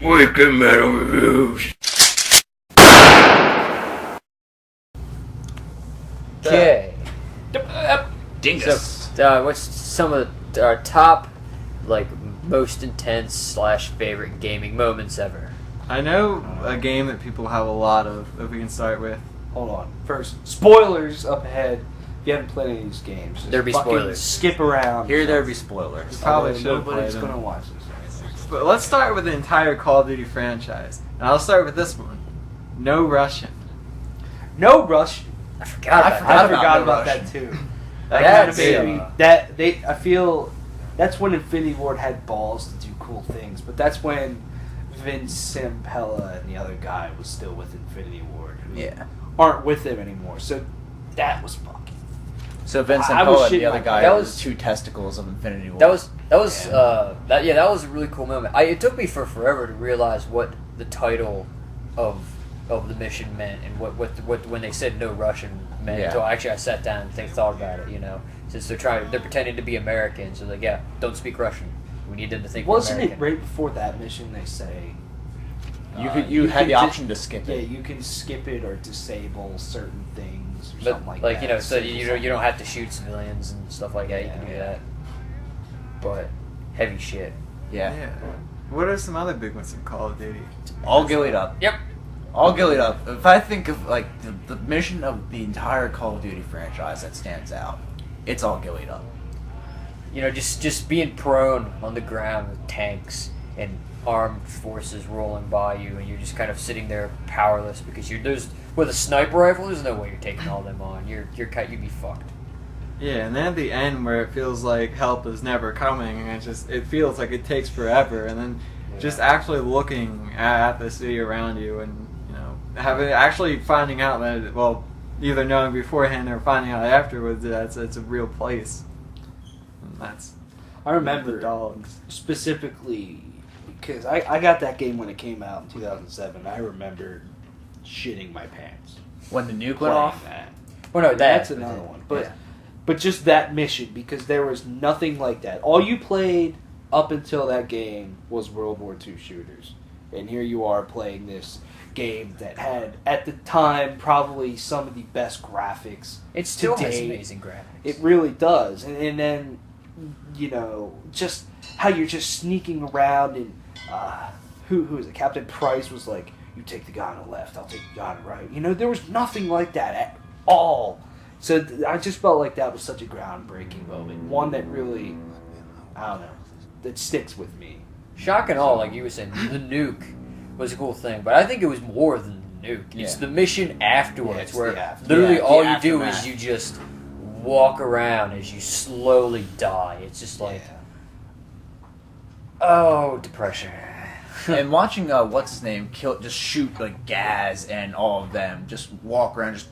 Wicked Metal Reviews. Okay. Dingus. So, what's some of our top, most intense / favorite gaming moments ever? I know a game that people have a lot of, if we can start with. Hold on. First, spoilers up ahead. If you haven't played any of these games, just There be fucking spoilers. Skip around. Here there be spoilers. Probably should have Nobody's played them. gonna watch this. But let's start with the entire Call of Duty franchise. And I'll start with this one. No Russian. No Rush. I forgot about I that. forgot No about Russian. that too. That's, I feel that's when Infinity Ward had balls to do cool things, but that's when Vince Zampella and the other guy was still with Infinity Ward, who aren't with him anymore. So that was fucking. So Vince I was and the shitting other my guy, pants. are That the was- two testicles of Infinity War. That was a really cool moment. It took me forever to realize what the title of the mission meant and what when they said no Russian meant. Yeah. Until actually I sat down and thought about it. Since they're pretending to be Americans, so don't speak Russian. We need them to think. Wasn't we're it American. right before that mission they say? you had can the option to skip Yeah, it. you can skip it or disable certain things or But something like that. so you don't have to shoot civilians and stuff like that. You can do that. But heavy shit. Yeah. What are some other big ones in Call of Duty? All gillied up. Yep. All gillied up. If I think of the mission of the entire Call of Duty franchise that stands out, it's all gillied up. Just being prone on the ground with tanks and armed forces rolling by you, and you're just kind of sitting there powerless because with a sniper rifle. There's no way you're taking all them on. You'd be fucked. Yeah, and then at the end where it feels like help is never coming, and it feels like it takes forever, and then just actually looking at the city around you, and actually finding out that either knowing beforehand or finding out afterwards that it's a real place. And that's I remember the dogs. specifically because I got that game when it came out in 2007. I remember shitting my pants When the nuke went playing off, that. Well, no, That's another one. But just that mission, because there was nothing like that. All you played up until that game was World War II shooters. And here you are playing this game that had, at the time, probably some of the best graphics. It still has today. amazing graphics. It really does. And then, just how you're just sneaking around and, who is it? Captain Price was like, you take the guy on the left, I'll take the guy on the right. There was nothing like that at all. So I just felt like that was such a groundbreaking moment. One that really, I don't know, that sticks with me. Shock and all, like you were saying, the nuke was a cool thing, but I think it was more than the nuke. It's the mission afterwards, Yeah, it's where the after- literally the all you do aftermath. is you just walk around as you slowly die. It's just like, depression. and watching what's his name just shoot Gaz and all of them just walk around just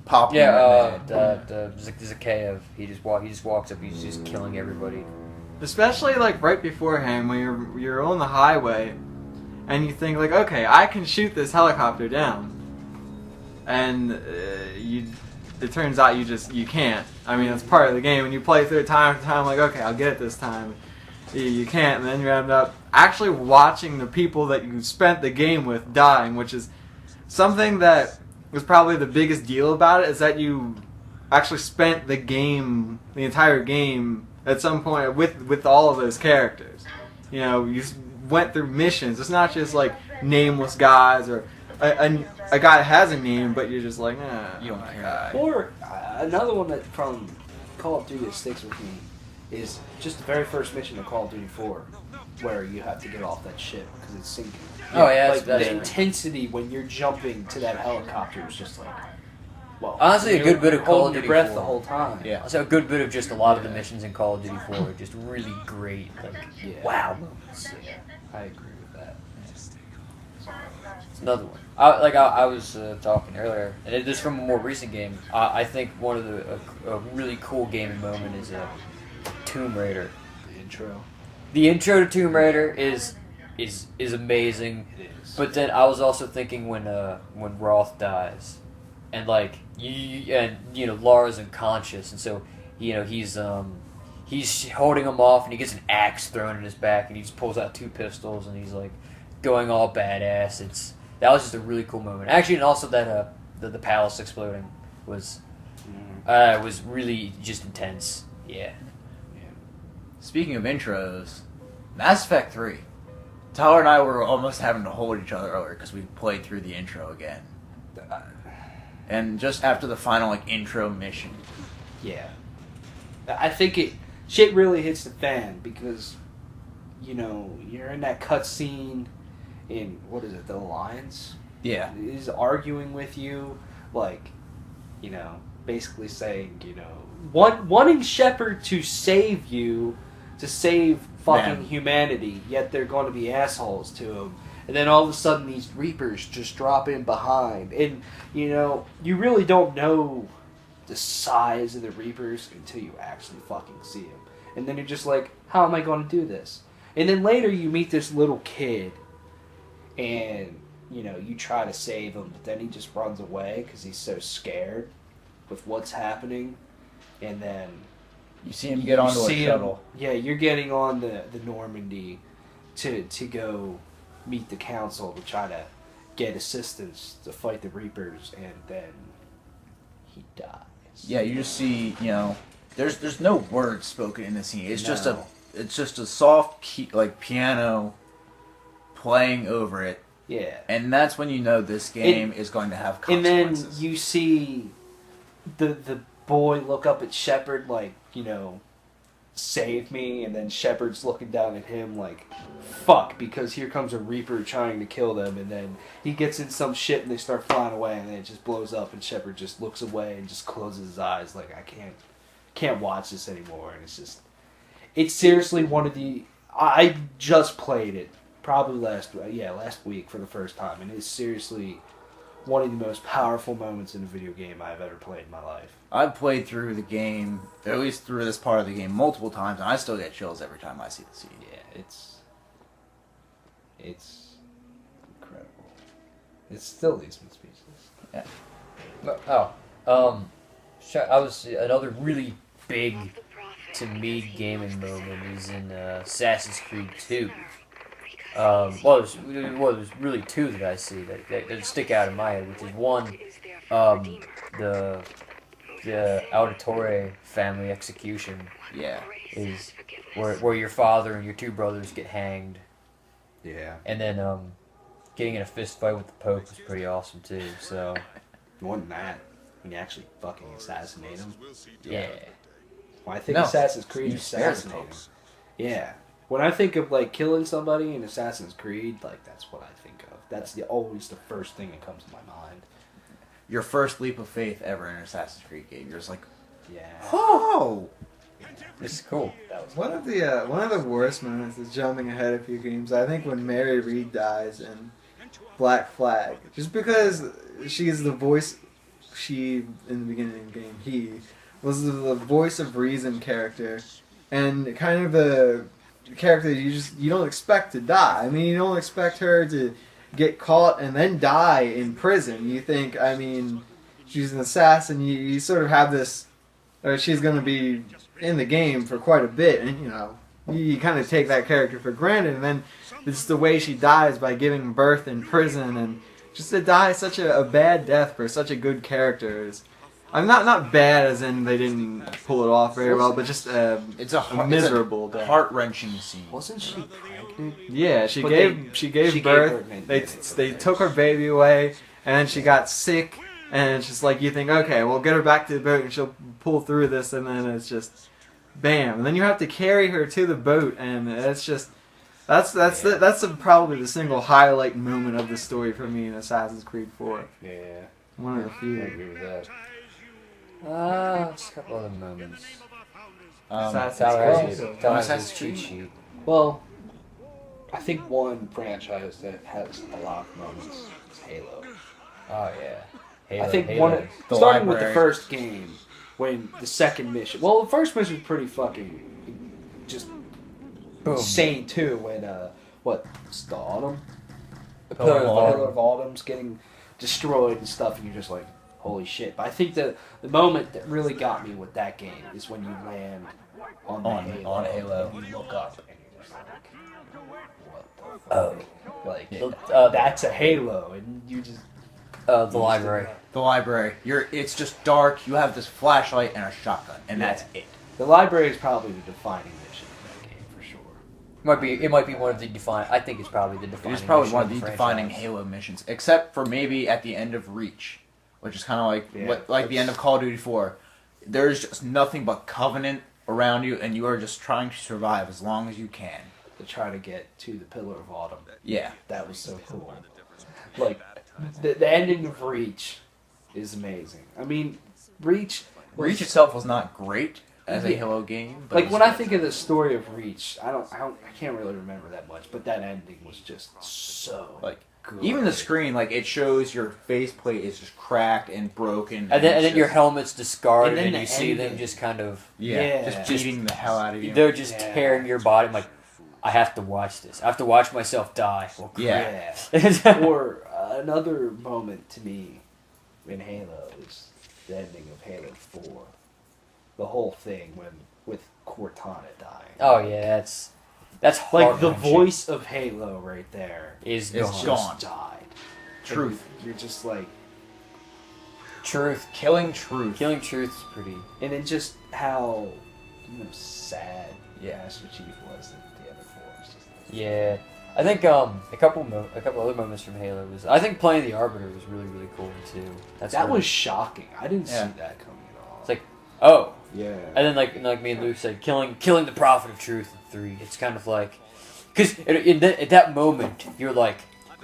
popping. the Zakhaev, he just walks up, he's just killing everybody. Especially right beforehand when you're on the highway and you think okay, I can shoot this helicopter down, and it turns out you can't. I mean, it's part of the game, and you play through it time after time okay, I'll get it this time. You can't, and then you end up actually watching the people that you spent the game with dying, which is something that was probably the biggest deal about it, is that you actually spent the entire game at some point with all of those characters. You went through missions. It's not just nameless guys or a guy that has a name, but you're just You don't care. Or another one that from Call of Duty that sticks with me is just the very first mission of Call of Duty 4, where you have to get off that ship because it's sinking. Oh, yeah, that's the intensity when you're jumping to that helicopter is just Honestly, a good bit of Call of holding your Duty breath 4. the whole time. Yeah. So a good bit of just a lot of the missions in Call of Duty 4 are just really great, wow moments. I agree with that. It's another one. I was talking earlier, and it is from a more recent game. I think one of a really cool gaming moment is Tomb Raider. The intro. The intro to Tomb Raider is amazing. It is. But then I was also thinking when Roth dies, and Lara's unconscious, and so he's holding him off, and he gets an axe thrown in his back, and he just pulls out two pistols, and he's like, going all badass. That was just a really cool moment. Actually, and also that the palace exploding was really just intense. Yeah. Speaking of intros, Mass Effect 3. Tyler and I were almost having to hold each other earlier because we played through the intro again. And just after the final intro mission. Yeah. I think shit really hits the fan because, you're in that cutscene in, what is it, the Alliance? Yeah. Is arguing with you, basically saying, wanting Shepard to save you, to save fucking humanity, yet they're going to be assholes to him. And then all of a sudden these Reapers just drop in behind. And, you really don't know the size of the Reapers until you actually fucking see them. And then you're just like, how am I going to do this? And then later you meet this little kid, and, you try to save him, but then he just runs away because he's so scared with what's happening. And then You see him get onto a shuttle. You're getting on the Normandy to go meet the council to try to get assistance to fight the Reapers, and then he dies. Yeah, you just see, there's no words spoken in the scene. It's just a soft piano playing over it. Yeah. And that's when you know this game is going to have consequences. And then you see the boy look up at Shepard save me, and then Shepard's looking down at him like, fuck, because here comes a Reaper trying to kill them, and then he gets in some shit and they start flying away, and then it just blows up, and Shepard just looks away and just closes his eyes like, I can't watch this anymore. And it's seriously one of the, I just played it probably last week for the first time, and it's seriously one of the most powerful moments in a video game I've ever played in my life. I've played through the game, at least through this part of the game, multiple times, and I still get chills every time I see the scene. Yeah, it's incredible. It still leaves me speechless. Yeah. I was another really big to me gaming moment is in Assassin's Creed 2. There's really two that I see that stick out in my head, which is one, the Auditore family execution. Yeah. Is where your father and your two brothers get hanged. Yeah. And then getting in a fist fight with the Pope was pretty awesome too. So More than that, when you actually fucking assassinate him. yeah. When I think No, Assassin's Creed, you spare the assassinate him. Pope. Yeah. When I think of killing somebody in Assassin's Creed, that's what I think of. That's always the first thing that comes to my mind. Your first leap of faith ever in an Assassin's Creed game. You're just like, Yeah. oh! It's cool. One of the worst moments is jumping ahead a few games. I think when Mary Reed dies in Black Flag, just because she's the voice. She in the beginning of the game, he was the voice of reason character, and kind of the character you don't expect to die. I mean, you don't expect her to get caught and then die in prison. You think, I mean, she's an assassin. You sort of have this, or she's going to be in the game for quite a bit, and you kind of take that character for granted, and then it's the way she dies by giving birth in prison, and just to die such a bad death for such a good character is, I'm not bad as in they didn't pull it off very well, but just It's a miserable death. heart-wrenching scene. Wasn't she pregnant? Yeah, she But gave she birth. gave birth. They took her baby away, and then she got sick, and it's just like you think, okay, we'll get her back to the boat and she'll pull through this, and then it's just bam, and then you have to carry her to the boat, and it's just that's probably the single highlight moment of the story for me in Assassin's Creed 4. Yeah. One of the I few. agree with that. Just a couple other moments. Assassin's Tyler Creed. has his Assassin's cheat Creed. sheet. Well, I think one franchise that has a lot of moments is Halo. Oh yeah. Halo, I think Halo. The starting with the library. first game, when the second mission. Well, the first mission was pretty fucking just Boom. insane too. When it's the autumn, the Pillar of Pillar Autumn. of Autumn's getting destroyed and stuff, and you're just like, holy shit. But I think the moment that really got me with that game is when you land on On Halo. and you look up and you're just like, what the fuck? Oh. Like The- that's a Halo, and you just the library. The library. It's just dark. You have this flashlight and a shotgun, and that's it. the library is probably the defining mission of that game for sure. It might be one of the defining. I think it's probably the defining. It is probably mission one of the franchise. defining Halo missions, except for maybe at the end of Reach, which is kind of like the end of Call of Duty 4. There's just nothing but Covenant around you, and you are just trying to survive as long as you can. To try to get to the Pillar of Autumn. Yeah. That was so cool. Like the ending of Reach is amazing. I mean, Reach Reach itself was not great as a Yeah. Halo game, but like it was when I good. think of the story of Reach, I can't really remember that much, but that ending was just so Like, good. even the screen, like it shows your faceplate is just cracked and broken, And then it's your just- helmet's discarded, And then and the you see them ending. just kind of. yeah, Yeah. just beating the hell out of you. They're just Yeah. tearing your body. I'm like, I have to watch this. I have to watch myself die. Well, Yeah. Yeah. Or another moment to me in Halo is the ending of Halo 4. The whole thing with Cortana dying. Oh yeah, that's Like the heart-wrenching. voice of Halo right there is It's gone. gone. just died. Truth. And you're just like, Truth, Killing Truth. killing truth is pretty. and then just how sad Yeah. Master Chief was at the end of 4. It's just like, Yeah, I think a couple other moments from Halo was I think playing the Arbiter was really cool too. That's that really- was shocking. I didn't Yeah. see that coming at all. It's like, oh, yeah. and then like me and Luke said, killing the Prophet of Truth in 3. It's kind of like, because at that moment you're like,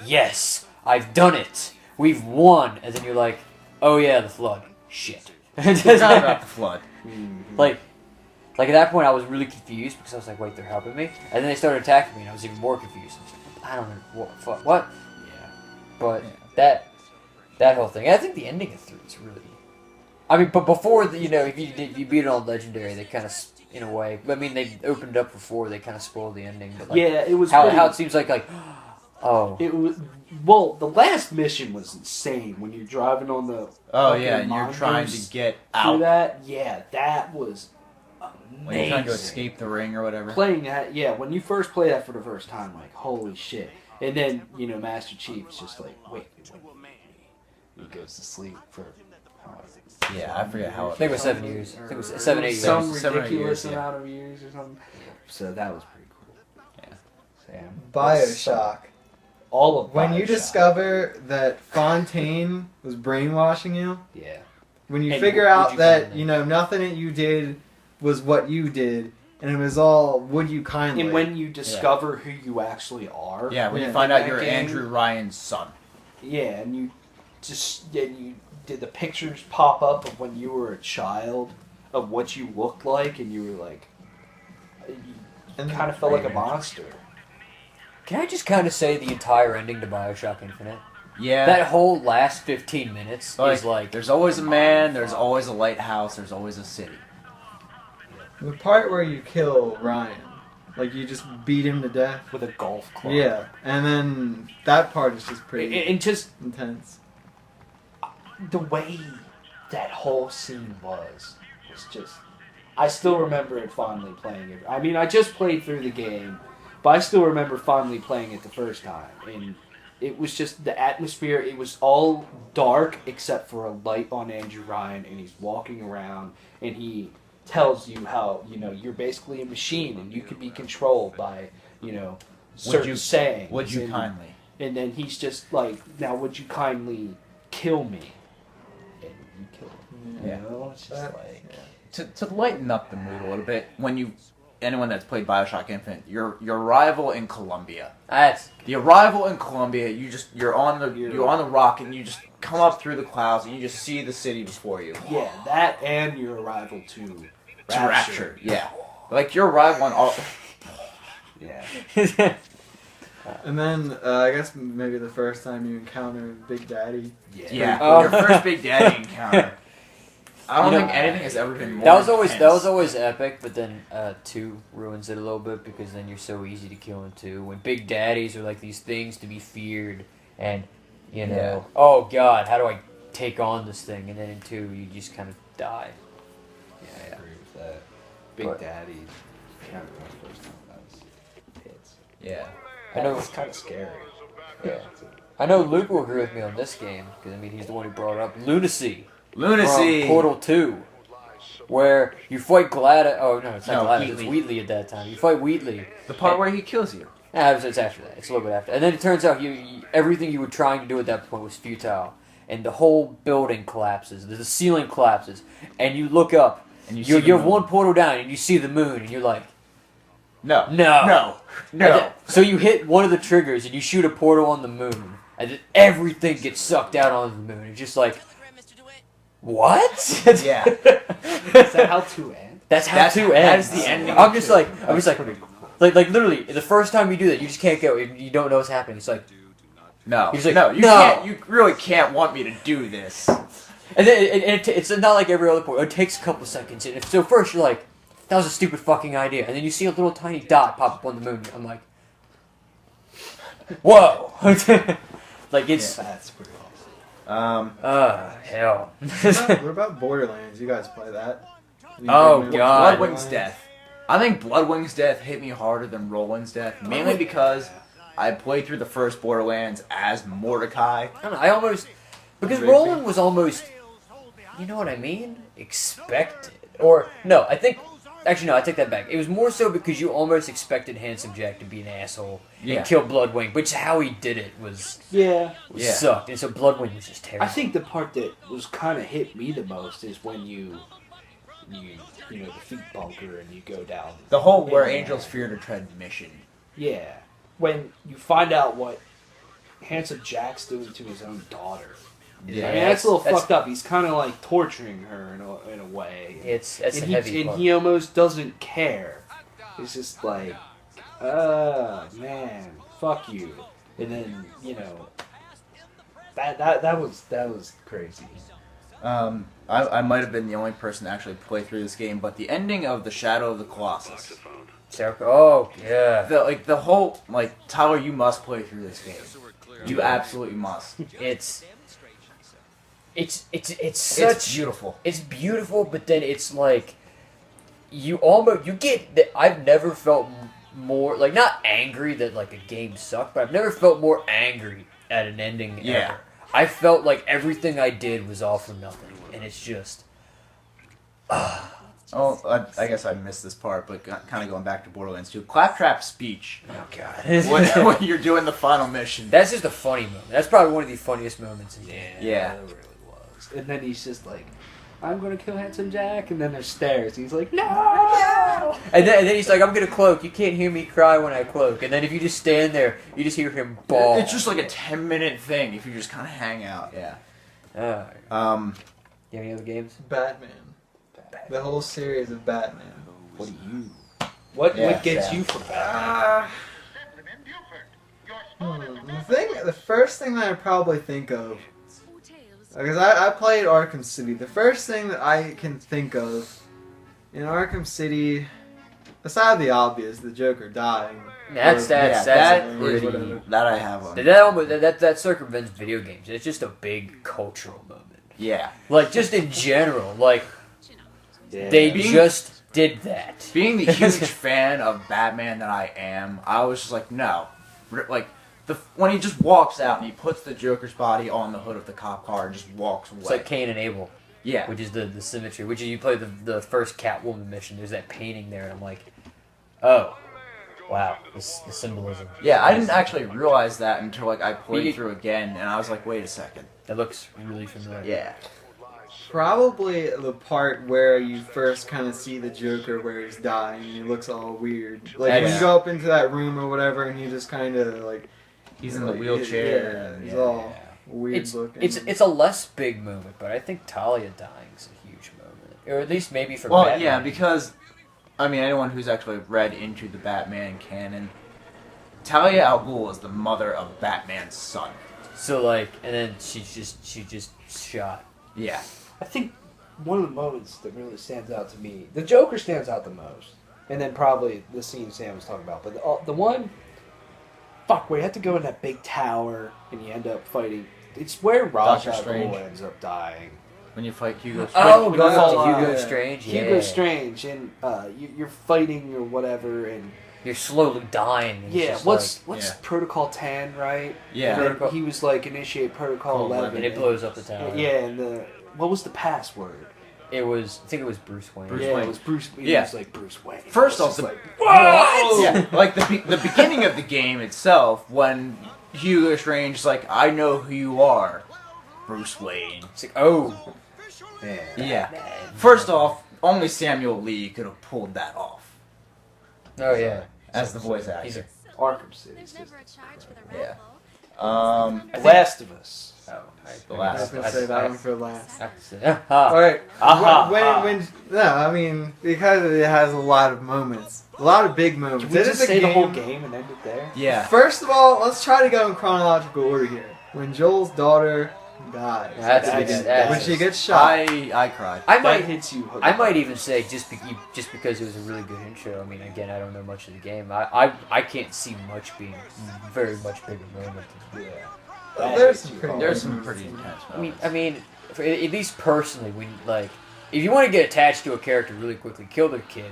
yes, I've done it, we've won, and then you're like, oh yeah, the flood, shit. Forgot about the flood. Like at that point, I was really confused because I was like, "Wait, they're helping me," and then they started attacking me, and I was even more confused. I was like, "I don't know what." Yeah. But that whole thing, I think the ending of 3 is really. I mean, but before if you beat it on Legendary, they kind of in a way. I mean, they opened up before they kind of spoiled the ending. But like, Yeah, it was how pretty- how it seems like oh It was the last mission was insane when you're driving on the Oh fucking yeah, and you're trying to mongoose get through out. that. Yeah, that was amazing. When you're trying to escape the ring or whatever. Playing that, yeah, when you first play that for the first time, like holy shit. And then Master Chief's just like, wait, he goes to sleep for. Yeah, I forget how. I think it was 7 years. I think it was 7, 8 years. Some 7 or 8 ridiculous years, yeah. amount of years or something. So that was pretty cool. Yeah. Sam. Bioshock. All of When you Bioshock. discover that Fontaine was brainwashing you, Yeah. when you And figure would out you that kindly? nothing that you did was what you did, and it was all would you kindly. And when you discover who you actually are. Yeah, when Yeah. you find in out that you're game, Andrew Ryan's son. Yeah, and you did the pictures pop up of when you were a child of what you looked like, and you were like, you And kind of felt like a monster. Can I just kind of say the entire ending to Bioshock Infinite? Yeah. That whole last 15 minutes is like there's always a man, there's always a lighthouse, there's always a city. the part where you kill Ryan, like you just beat him to death. With a golf club. Yeah, and then that part is just pretty And just intense. the way that whole scene was just. I still remember it fondly playing it. I mean, I just played through the game, but I still remember fondly playing it the first time. And it was just the atmosphere. It was all dark except for a light on Andrew Ryan, and he's walking around, and he tells you how you're basically a machine, and you can be controlled by certain sayings. Would you and, kindly? And then he's just like, now would you kindly kill me? And you kill him. Yeah. It's just like. To lighten up the mood a little bit, anyone that's played Bioshock Infinite, your arrival in Columbia. that's The arrival in Columbia, you're on the rocket, and you just come up through the clouds, and you just see the city before you. Yeah, that and your arrival to Rapture. Yeah. Like your arrival on all. Yeah. And then I guess maybe the first time you encounter Big Daddy. Yeah. Oh. Your first Big Daddy encounter. I don't You know, think anything has ever been more. that was intense. always epic, but then 2 ruins it a little bit because then you're so easy to kill in 2. When Big Daddies are like these things to be feared, and Yeah. oh god, how do I take on this thing? And then in 2, you just kind of die. Yeah, I agree with that. Big But- Daddy. Kind of my first time that was hits. Yeah. I know It's kind of scary. Yeah. I know Luke will agree with me on this game because I mean he's the one who brought it up. Lunacy. Lunacy. From Portal 2, where you fight Glad. Oh no, it's not No, Gladys. It's Wheatley. Wheatley at that time. You fight Wheatley. The part where he kills you. It's after that. It's a little bit after. And then it turns out everything you were trying to do at that point was futile, and the whole building collapses. The ceiling collapses, and you look up. And You the have moon. one portal down, and you see the moon, and you're like, No. No. No. And No. then- so you hit one of the triggers, and you shoot a portal on the moon, and then everything gets sucked out onto the moon. It's just like, what? Yeah. Is that how 2 ends? That's how That's- 2 that ends. is the ending I'm of just 2. like, like literally, the first time you do that, you just can't go. You don't know what's happening. It's like, No. He's like, no. You "No." can't. You really can't want me to do this. and then it's not like every other portal. It takes a couple seconds. And so first you're like, that was a stupid fucking idea, and then you see a little tiny dot pop up on the moon. I'm like, whoa. Like it's, That's pretty awesome. hell. What about Borderlands? You guys play that? You Oh, play God. Bloodwing's death. I think Bloodwing's death hit me harder than Roland's death, mainly because I played through the first Borderlands as Mordecai. I don't know, I almost, because Rapey. Roland was almost, you know what I mean? Expected. Or, no, I think, actually no, I take that back. It was more so because you almost expected Handsome Jack to be an asshole Yeah. and kill Bloodwing, which how he did it was Yeah. Yeah. sucked. And so Bloodwing was just terrible. I think the part that was kind of hit me the most is when you defeat Bunker and you go down. The whole where Yeah. angels fear to tread mission. Yeah. When you find out what Handsome Jack's doing to his own daughter. Yeah. I mean, that's a little That's- fucked up. He's kind of like torturing her in a way. That's and a he, heavy and part. he almost doesn't care. It's just like, man, fuck you. And then that was crazy. I might have been the only person to actually play through this game, but the ending of the Shadow of the Colossus, Oh, yeah. the whole Tyler, you must play through this game. You absolutely must. It's such... It's beautiful. It's beautiful, but then it's like you get that. I've never felt more like not angry that like a game sucked, but I've never felt more angry at an ending Yeah. ever. I felt like everything I did was all for nothing, and it's just Oh, I guess I missed this part, but kind of going back to Borderlands 2. Claptrap's speech oh god. when you're doing the final mission. That's just a funny moment. That's probably one of the funniest moments in the game. Yeah. It really was. And then he's just like, I'm gonna kill Handsome Jack, and then there's stairs. He's like, no! And then he's like, I'm gonna cloak. You can't hear me cry when I cloak. And then if you just stand there, you just hear him bawl. It's just like a 10-minute thing if you just kind of hang out. Yeah. You have any other games? Batman. The whole series of Batman. What do you? What Yeah, gets Sam. you from Batman? The first thing that I probably think of, because I played Arkham City. The first thing that I can think of in Arkham City, aside the obvious, the Joker dying. That's that pretty. whatever. That I have on. That circumvents video games. It's just a big cultural moment. Yeah. Like just in general, like Yeah. they Being- just did that. Being the huge fan of Batman that I am, I was just like, no. Like, when he just walks out and he puts the Joker's body on the hood of the cop car and just walks away. It's like Cain and Abel, yeah. which is the symmetry. Which is you play the first Catwoman mission. There's that painting there, and I'm like, oh, wow, the symbolism. Yeah, I didn't actually realize that until I played You- through again, and I was like, wait a second. That looks really familiar. Yeah. Probably the part where you first kind of see the Joker where he's dying and he looks all weird. Like when Yeah. you go up into that room or whatever and he just kind of like... He's in the like, wheelchair. Yeah, he's Yeah. all weird looking. It's a less big moment, but I think Talia dying is a huge moment, or at least maybe for Well, Batman. yeah, because, I mean, anyone who's actually read into the Batman canon, Talia al Ghul is the mother of Batman's son. So like, and then she just shot. Yeah. I think one of the moments that really stands out to me, the Joker stands out the most, and then probably the scene Sam was talking about. But the one, where you have to go in that big tower and you end up fighting. It's where Ra's Doctor al Strange. Ghul ends up dying. When you fight Hugo Oh, When going you- to Hugo yeah. Strange. Hugo Yeah. Strange, and you're fighting or whatever, and you're slowly dying. And it's Yeah, just what's Yeah. Protocol 10, right? Yeah. And then he was like, initiate Protocol Call 11. and it blows up the tower. Yeah, and what was the password? I think it was Bruce Wayne. Yeah, Wayne. it was Bruce. It Yeah. was like Bruce Wayne. First It was off, just the- like, What? Yeah, like the beginning of the game itself, when Hugo Strange's like, I know who you are, Bruce Wayne. It's like, oh, Yeah. First off, only Samuel Lee could have pulled that off oh yeah. as the voice He's actor. Arkham City. There's never a charge for the Yeah. raffle. Last of Us. Oh, The I last was gonna say that one for last. All All right. Aha. No, I mean because it has a lot of moments, a lot of big moments. Can we It just is a say the whole game- game and end it there? Yeah. First of all, let's try to go in chronological order here. When Joel's daughter dies, That's That's- good. that's- when she gets shot. I cried. I That might. hits you. I might even say just because it was a really good intro. I mean, again, I don't know much of the game. I can't see much being very much bigger moment. Yeah. There's some pretty. There's some pretty intense moments. I mean, at least personally, when like, if you want to get attached to a character really quickly, kill their kid.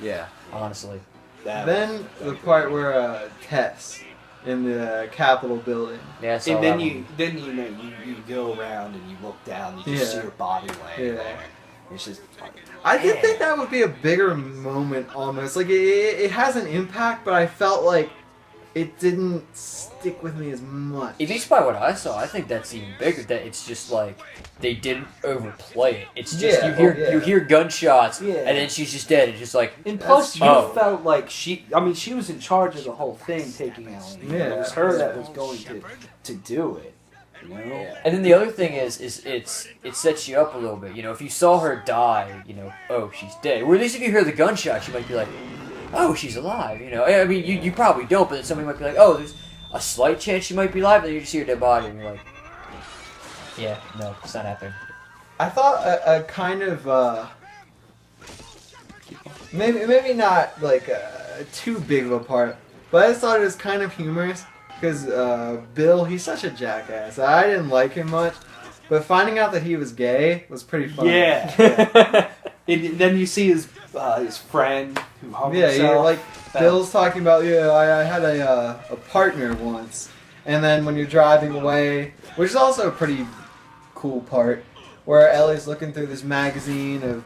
Yeah. Honestly. Then the part where Tess in the Capitol building. Yeah. I saw And that then one. you go around and you look down, you just Yeah. see her body laying Yeah. there. It's just I did think that would be a bigger moment almost. Like it has an impact, but I felt like it didn't stick with me as much. At least by what I saw, I think that's even bigger. That it's just like they didn't overplay it. It's just Yeah, you hear gunshots, Yeah. and then she's just dead. It's just like And plus, you Oh. felt like she was in charge of the whole thing, taking out. Yeah. It was her that was going to do it. You know? And then the other thing is it sets you up a little bit. You know, if you saw her die, you know, oh, she's dead. Or at least if you hear the gunshot, you might be like, oh, she's alive. You know, I mean, you probably don't, but then somebody might be like, oh, there's a slight chance she might be alive. And then you just see her dead body, and you're like, yeah, no, it's not happening. I thought a kind of maybe not like too big of a part, but I just thought it was kind of humorous because Bill, he's such a jackass. I didn't like him much, but finding out that he was gay was pretty funny. Yeah. And then you see his friend who hung Yeah, himself. like Bill's talking about, I had a partner once, and then when you're driving away, which is also a pretty cool part, where Ellie's looking through this magazine of,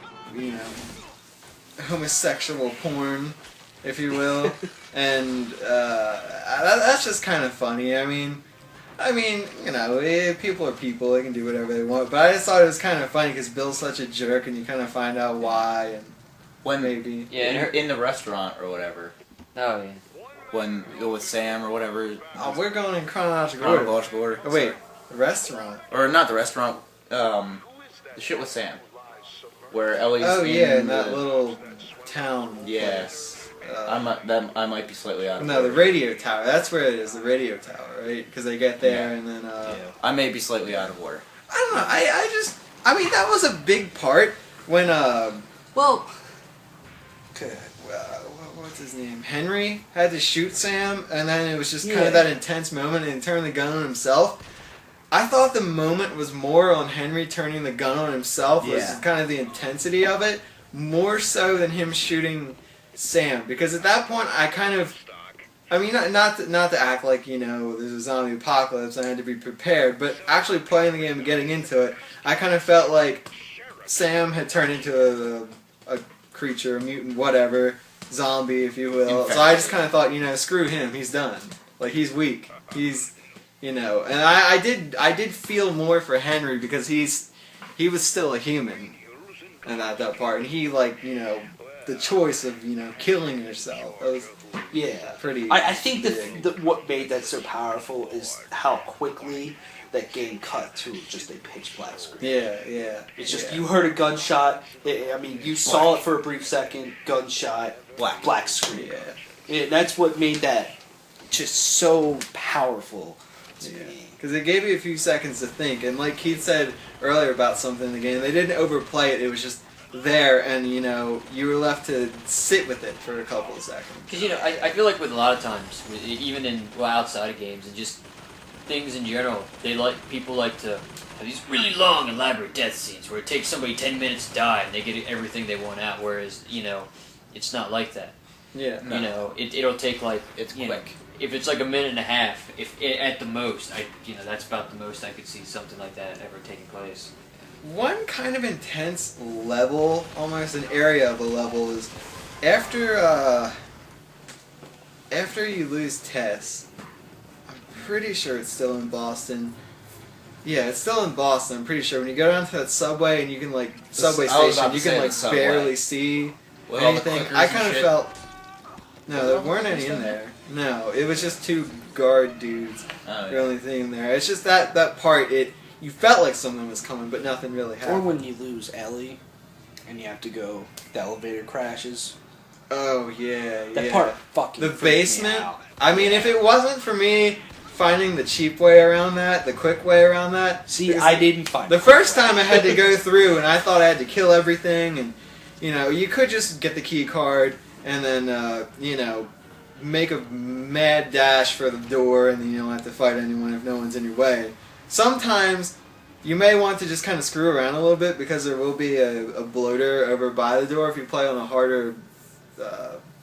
homosexual porn, if you will, and that's just kind of funny. I mean, people are people; they can do whatever they want. But I just thought it was kind of funny because Bill's such a jerk, and you kind of find out why, and When maybe. Yeah, in the restaurant or whatever, oh yeah. when you go with Sam or whatever, Oh, we're going in chronological order. chronological order. Oh, wait, the restaurant. Or not the restaurant. The shit with Sam, where Ellie's. Oh yeah, in the, that little town. Yes. place. I might be slightly out. Of No, the order. radio tower. That's where it is. The radio tower, right? Because they get there and then. I may be slightly out of order. I don't know. I mean, that was a big part when Well, what's his name? Henry had to shoot Sam, and then it was just kind Yeah. of that intense moment, and he turned the gun on himself. I thought the moment was more on Henry turning the gun on himself, was Yeah. kind of the intensity of it, more so than him shooting Sam. Because at that point, I kind of, I mean, not to act like, there's a zombie apocalypse, I had to be prepared, but actually playing the game and getting into it, I kind of felt like Sam had turned into a creature, a mutant, whatever, zombie, if you will. So I just kind of thought, screw him, he's done. Like, he's weak. He's, and I did feel more for Henry because he was still a human in that part, and he, the choice of, killing yourself, that was Yeah. pretty I think big. what made that so powerful is how quickly that game cut to just a pitch black screen. Yeah. It's just yeah. you heard a gunshot. I mean, you saw it for a brief second. Gunshot. Black screen. Yeah. And that's what made that just so powerful to me. Because it gave you a few seconds to think, and like Keith said earlier about something in the game, they didn't overplay it. It was just there, and you were left to sit with it for a couple of seconds. because I feel like with a lot of times, even in outside of games and just things in general, people like to have these really long, elaborate death scenes where it takes somebody 10 minutes to die and they get everything they want out. Whereas it's not like that. Yeah. No. You know, it'll take like It's you know, quick. if it's like a minute and a half, at the most, that's about the most I could see something like that ever taking place. One kind of intense level, almost an area of a level, is after you lose Tess. I'm pretty sure it's still in Boston. Yeah, it's still in Boston. I'm pretty sure when you go down to that subway and you can like subway I was station, about to you say can the like subway. barely see With all the anything. clickers I and kind of shit. felt no, Was there it weren't all any in clickers there. No, it was just two guard dudes. Oh, The yeah. only thing in there. It's just that part. You felt like something was coming, but nothing really Or happened. when you lose Ellie, and you have to go, the elevator crashes. Oh yeah, That yeah. part fucking The freaked me basement? out. I mean, if it wasn't for me finding the cheap way around that, the quick way around that. See, because I didn't find The it. first time I had to go through, and I thought I had to kill everything, and you could just get the key card and then make a mad dash for the door, and then you don't have to fight anyone if no one's in your way. Sometimes you may want to just kind of screw around a little bit because there will be a bloater over by the door if you play on a harder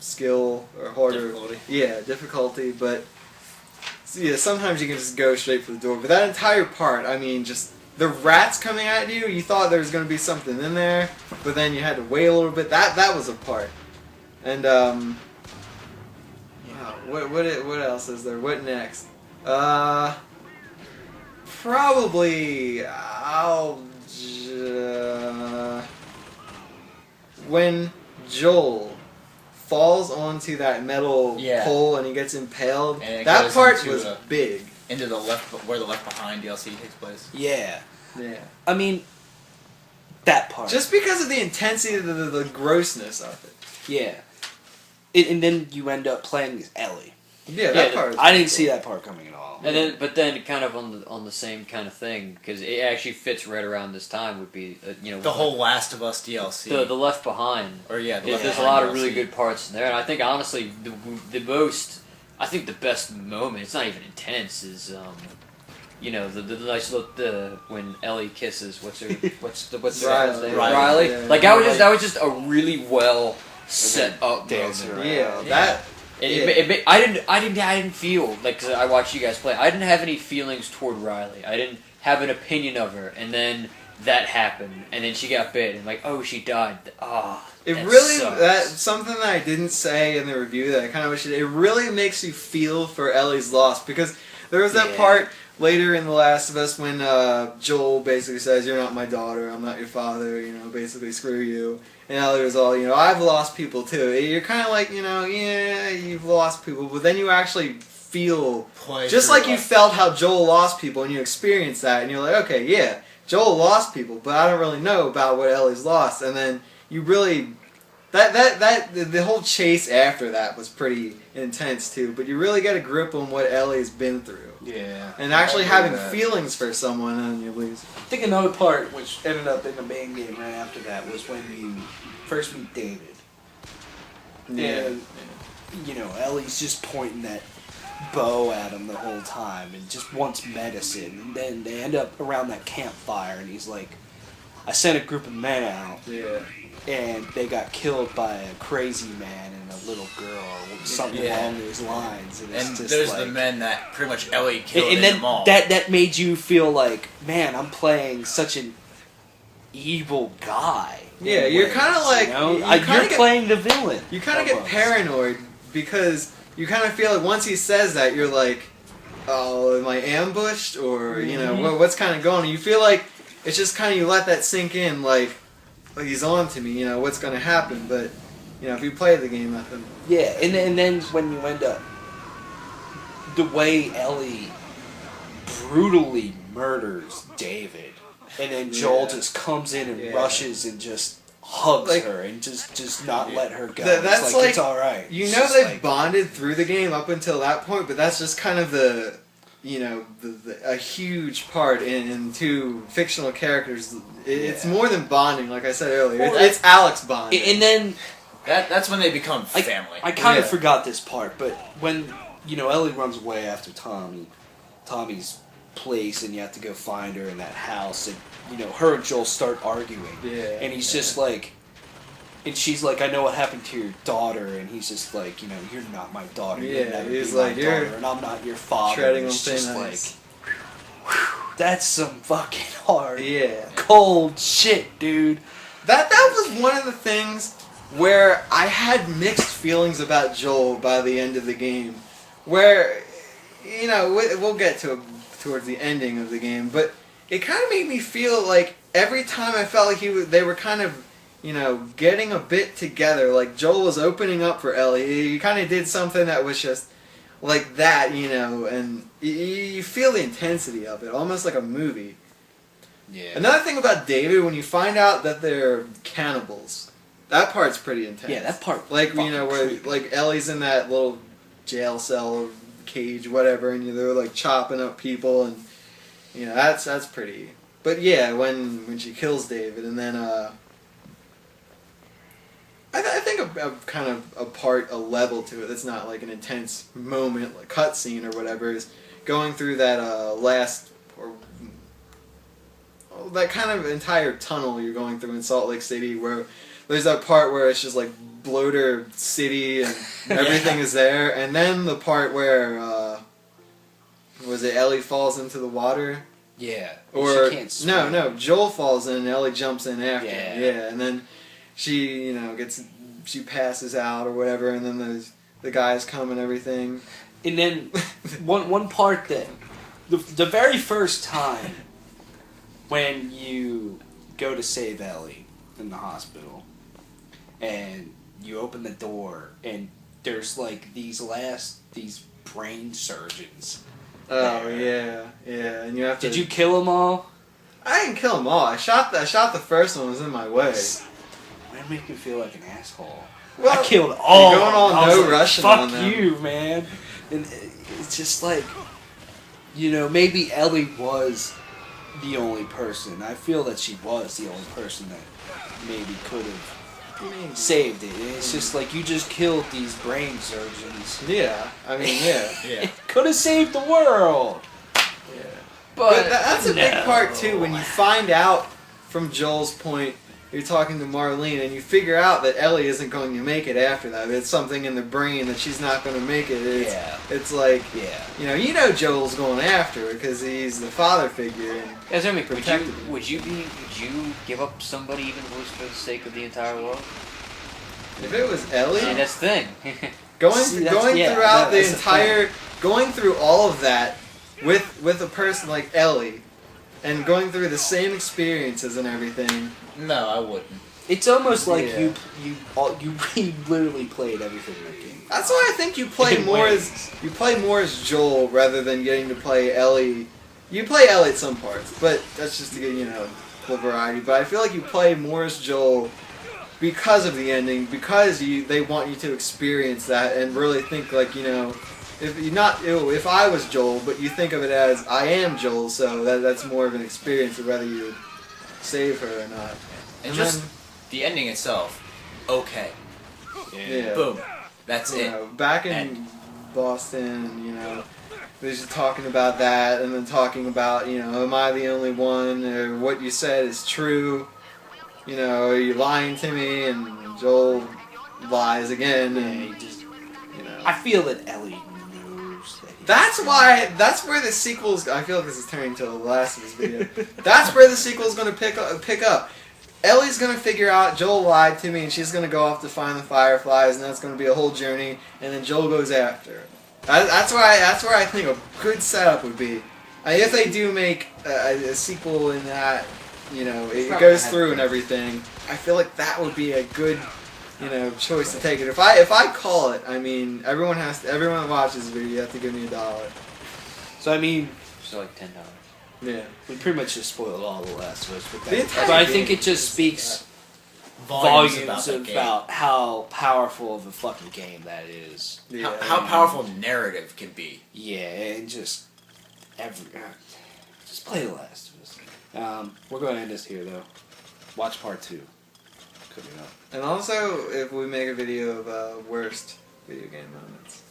skill or harder difficulty. But yeah, sometimes you can just go straight for the door. But that entire part, I mean, just the rats coming at you, you thought there was going to be something in there, but then you had to wait a little bit. That was a part. And what else is there? What next? Probably when Joel falls onto that metal Yeah. pole and he gets impaled. And it That goes part into was a- big. Into the left, where the Left Behind DLC takes place. Yeah. Yeah. I mean, that part. Just because of the intensity of the grossness of it. Yeah. And then you end up playing as Ellie. Yeah, that Yeah, part. Was I didn't see that part coming at all. And then kind of on the same kind of thing, because it actually fits right around this time, would be The whole Last of Us DLC. the Left Behind. Or yeah, the Left There's a Behind lot of DLC. really good parts in there, and I think honestly the best moment. It's not even intense. Is the nice look when Ellie kisses what's her Riley. name? Riley. Riley. Yeah. Like that was just a really well set up dancing moment. around. Yeah, that. I didn't feel like, 'cause I watched you guys play. I didn't have any feelings toward Riley. I didn't have an opinion of her, and then that happened, and then she got bit, and like, oh, she died. It that really sucks. that's something that I didn't say in the review that I kind of wish it really makes you feel for Ellie's loss, because there was that Yeah. part later in The Last of Us when Joel basically says, "You're not my daughter, I'm not your father, basically screw you." And Ellie was all, "I've lost people too." You're kind of like, yeah, you've lost people, but then you actually feel Play just through like you felt how Joel lost people, and you experienced that, and you're like, okay, yeah, Joel lost people, but I don't really know about what Ellie's lost. And then you really the whole chase after that was pretty intense too. But you really get a grip on what Ellie's been through, Yeah. and actually I agree having with that. feelings for someone, and you lose. I think another part, which ended up in the main game right after that, was when you first meet David. And, Ellie's just pointing that bow at him the whole time and just wants medicine. And then they end up around that campfire, and he's like, I sent a group of men out, Yeah. and they got killed by a crazy man and a little girl, or something Yeah. along those lines. And, it's And just there's like, the men that pretty much Ellie killed and in then the mall. that made you feel like, man, I'm playing such an evil guy. in Yeah, you're ways, kinda like- you kinda you're get- playing the villain. You kind of get almost. paranoid because you kind of feel like once he says that, you're like, oh, am I ambushed? Or, what's kind of going on? You feel like it's just kind of, you let that sink in, like he's on to me, what's going to happen. But, if you play the game, nothing. Yeah, and then when you end up, the way Ellie brutally murders David, and then Joel Yeah. just comes in and Yeah. rushes and just hugs Like- her and just not let her go. That's it's like- it's all right. It's It's just they've like- bonded through the game up until that point, but that's just kind of a huge part in two fictional characters. It's Yeah. more than bonding, like I said earlier. Well, It's Alex bonding. And then That's when they become family. I kind of Yeah. forgot this part, but when Ellie runs away after Tommy's place, and you have to go find her in that house, and her and Joel start arguing, Yeah, and he's yeah. just like, And she's like, I know what happened to your daughter, and he's just like, you know, you're not my daughter. Yeah, You'll never he's be my like, you're daughter, and I'm not your father. treading And on it's thin just ice. like, whew, that's some fucking hard, Yeah. cold shit, dude. That was one of the things where I had mixed feelings about Joel by the end of the game. Where, you know, we'll get to it towards the ending of the game, but it kind of made me feel like every time I felt like they were kind of, you know, getting a bit together. Like Joel was opening up for Ellie. He kind of did something that was just like that, you know, and you feel the intensity of it, almost like a movie. Yeah. Another thing about David, when you find out that they're cannibals, that part's pretty intense. Yeah, that part. Like, you know, where creepy. like Ellie's in that little jail cell or cage, whatever, and they're like chopping up people, and you know that's pretty. But yeah, when she kills David, and then I think a kind of a level to it that's not like an intense moment, like cutscene or whatever, is going through that last or that kind of entire tunnel you're going through in Salt Lake City, where there's that part where it's just like bloater city and everything is there, and then the part where was it Ellie falls into the water? Yeah. Or she can't swim. no, Joel falls in and Ellie jumps in after. Yeah. Yeah, and then she, you know, she passes out or whatever, and then the guys come and everything. And then one part that the very first time when you go to save Ellie in the hospital and you open the door and there's like these brain surgeons. Oh there. yeah, and you have to. Did you kill them all? I didn't kill them all. I shot the first one. Was in my way. That make me feel like an asshole. Well, I killed all. you're going all I was no like, Russian Fuck on them. you, man. And it's just like, you know, maybe Ellie was the only person. I feel that she was the only person that maybe could have saved it. And it's just like, you just killed these brain surgeons. Yeah, I mean, yeah. Yeah. Could have saved the world. Yeah. But, But that's a big no. part too. When you find out from Joel's point, you're talking to Marlene, and you figure out that Ellie isn't going to make it after that. It's something in the brain that she's not going to make it. It's like, Yeah. you know Joel's going after her because he's the father figure. And Yes, I mean, Protected. would you give up somebody even who was for the sake of the entire world? if it was Ellie, See, that's the thing. going See, that's- going yeah, throughout the that's the entire, going through all of that with a person like Ellie, and going through the same experiences and everything. No, I wouldn't. It's almost like Yeah. you literally played everything in that game. That's why I think you play In more ways. as Joel rather than getting to play Ellie. You play Ellie at some parts, but that's just to get, you know, the variety. But I feel like you play more as Joel because of the ending, because they want you to experience that and really think like, you know, if I was Joel, but you think of it as I am Joel, so that's more of an experience of whether you would save her or not. And just the ending itself, okay. Yeah. Boom. That's You it. know, back in And- Boston, you know, they're just talking about that, and then talking about, you know, am I the only one, or what you said is true, you know, are you lying to me, and Joel lies again, Yeah, and, he just. you know. I feel that Ellie knows that. That's where the sequel's, I feel like this is turning to the last of this video, that's where the sequel's going to pick up. Ellie's gonna figure out Joel lied to me, and she's gonna go off to find the Fireflies, and that's gonna be a whole journey. And then Joel goes after her. That's where I think a good setup would be. If they do make a sequel in that, you know, it goes through and everything. I feel like that would be a good, you know, choice to take it. If I call it, I mean, everyone that watches this video, you have to give me $1. So I mean, So like $10. Yeah. we pretty much just spoiled all the Last of Us with The that. entire But I game think it just speaks Volumes volumes about that about how powerful of a fucking game that is. game. Yeah. How powerful narrative can be. Yeah, and just just play The Last of Us. We're going to end this here though. Watch part 2 coming up. And also, if we make a video of worst video game moments.